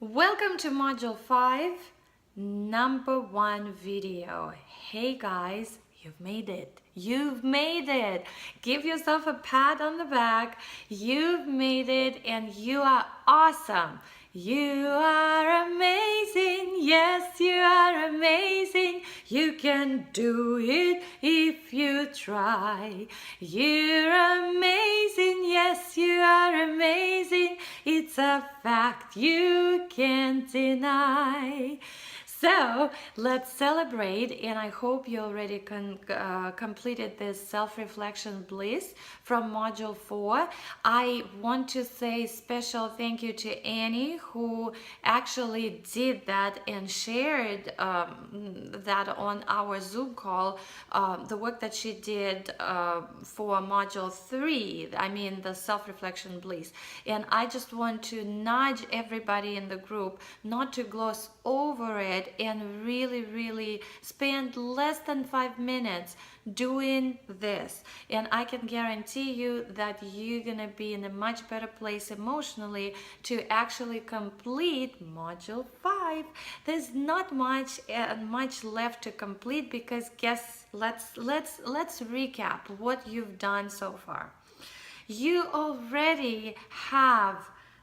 Welcome to Module 5, number 1 video. Hey guys, you've made it. You've made it. Give yourself a pat on the back. You've made it and you are awesome. You are amazing. Yes, you are amazing. You can do it if you try. You're amazing. Yes, you are amazing. It's a fact you can't deny. So let's celebrate, and I hope you already completed this self-reflection bliss from module 4. I want to say special thank you to Annie, who actually did that and shared that on our Zoom call, the work that she did for module 3, I mean the self-reflection bliss. And I just want to nudge everybody in the group not to gloss over it and really spend less than 5 minutes doing this, and I can guarantee you that you're gonna be in a much better place emotionally to actually complete module 5. There's not much left to complete because let's recap what you've done so far. You already have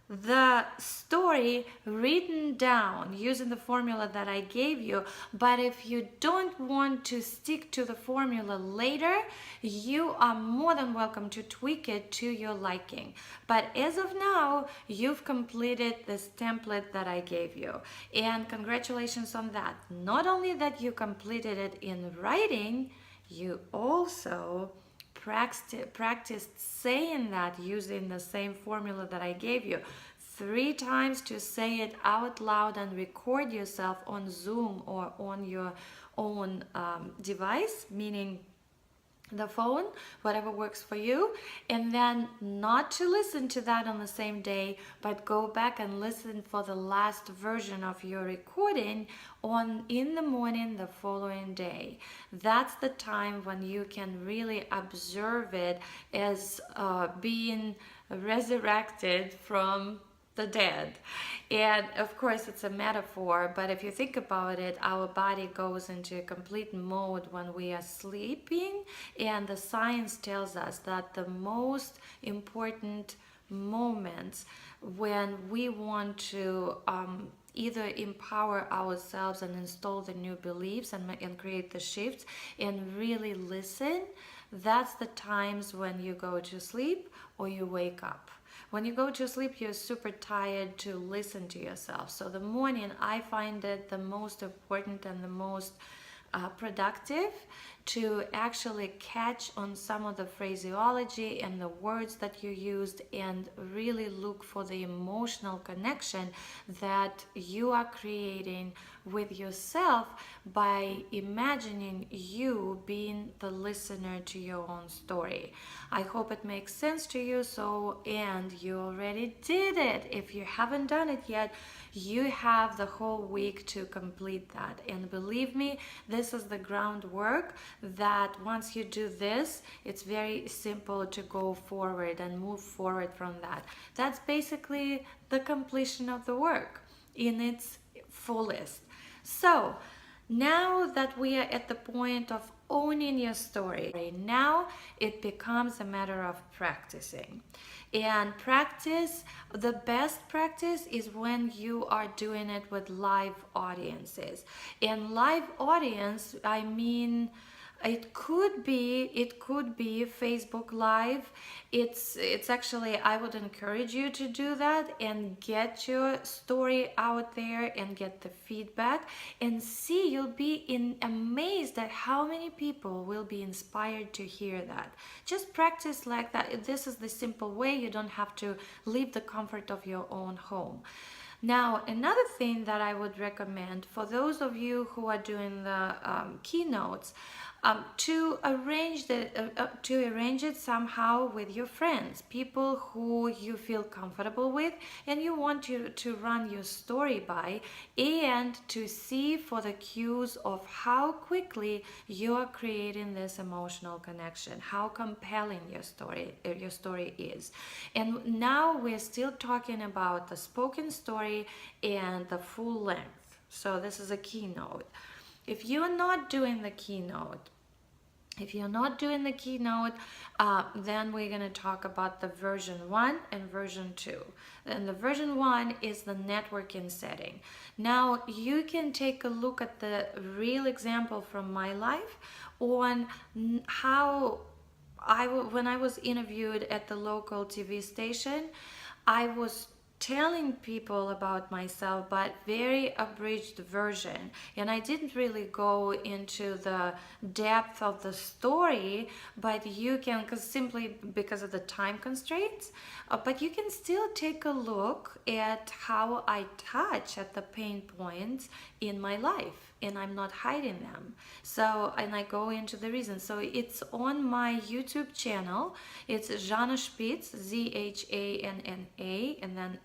the story written down using the formula that I gave you, but if you don't want to stick to the formula later, you are more than welcome to tweak it to your liking. But as of now, you've completed this template that I gave you, and congratulations on that. Not only that you completed it in writing, you also practiced saying that using the same formula that I gave you 3 times, to say it out loud and record yourself on Zoom or on your own device, meaning the phone, whatever works for you, and then not to listen to that on the same day, but go back and listen for the last version of your recording in the morning the following day. That's the time when you can really observe it as being resurrected from the dead. And of course it's a metaphor, but if you think about it, our body goes into a complete mode when we are sleeping, and the science tells us that the most important moments when we want to either empower ourselves and install the new beliefs and create the shifts and really listen, that's the times when you go to sleep or you wake up. When you go to sleep, you're super tired to listen to yourself. So the morning, I find it the most important and the most productive to actually catch on some of the phraseology and the words that you used, and really look for the emotional connection that you are creating with yourself by imagining you being the listener to your own story. I hope it makes sense to you. And you already did it. If you haven't done it yet, you have the whole week to complete that. And believe me, this is the groundwork that once you do this, it's very simple to go forward and move forward from that. That's basically the completion of the work in its fullest. So now that we are at the point of owning your story, now it becomes a matter of practicing. And practice, the best practice is when you are doing it with live audiences. And live audience, I mean, it could be Facebook Live. It's actually, I would encourage you to do that and get your story out there and get the feedback and see. You'll be amazed at how many people will be inspired to hear that. Just practice like that. This is the simple way. You don't have to leave the comfort of your own home. Now, another thing that I would recommend for those of you who are doing the keynotes, to arrange it somehow with your friends, people who you feel comfortable with and you want to run your story by, and to see for the cues of how quickly you are creating this emotional connection, how compelling your story is. And now we're still talking about the spoken story and the full length. So this is a keynote. If you're not doing the keynote, then we're going to talk about the version 1 and version 2. And the version 1 is the networking setting. Now you can take a look at the real example from my life on how when I was interviewed at the local TV station, I was telling people about myself, but very abridged version, and I didn't really go into the depth of the story, but you can, simply because of the time constraints, but you can still take a look at how I touch at the pain points in my life, and I'm not hiding them. So, and I go into the reasons. So it's on my YouTube channel. It's Zhanna Spitz, Zhanna, and then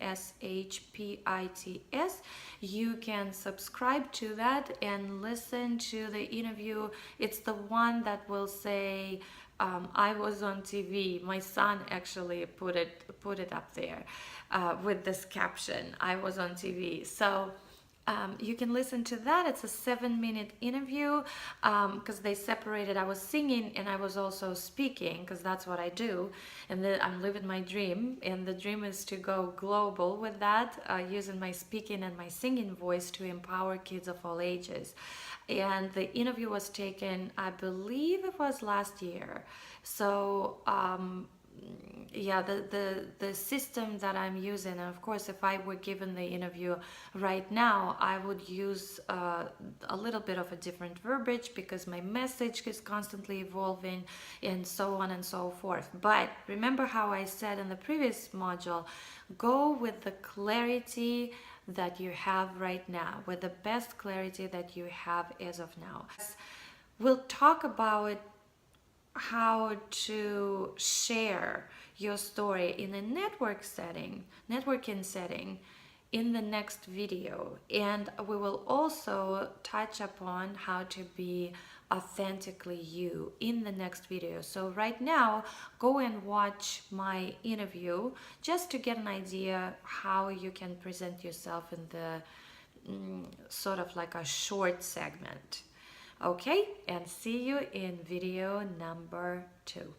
Spits. You can subscribe to that and listen to the interview. It's the one that will say, I was on TV. My son actually put it up there with this caption, I was on TV. So you can listen to that. It's a 7-minute interview because they separated. I was singing and I was also speaking, because that's what I do. And then I'm living my dream. And the dream is to go global with that, using my speaking and my singing voice to empower kids of all ages. And the interview was taken, I believe it was last year. So yeah, the system that I'm using, and of course if I were given the interview right now, I would use a little bit of a different verbiage, because my message is constantly evolving and so on and so forth. But remember how I said in the previous module, go with the clarity that you have right now, with the best clarity that you have as of now. We'll talk about how to share your story in a networking setting in the next video. And we will also touch upon how to be authentically you in the next video. So right now, go and watch my interview just to get an idea how you can present yourself in the sort of like a short segment. Okay, and see you in video number 2.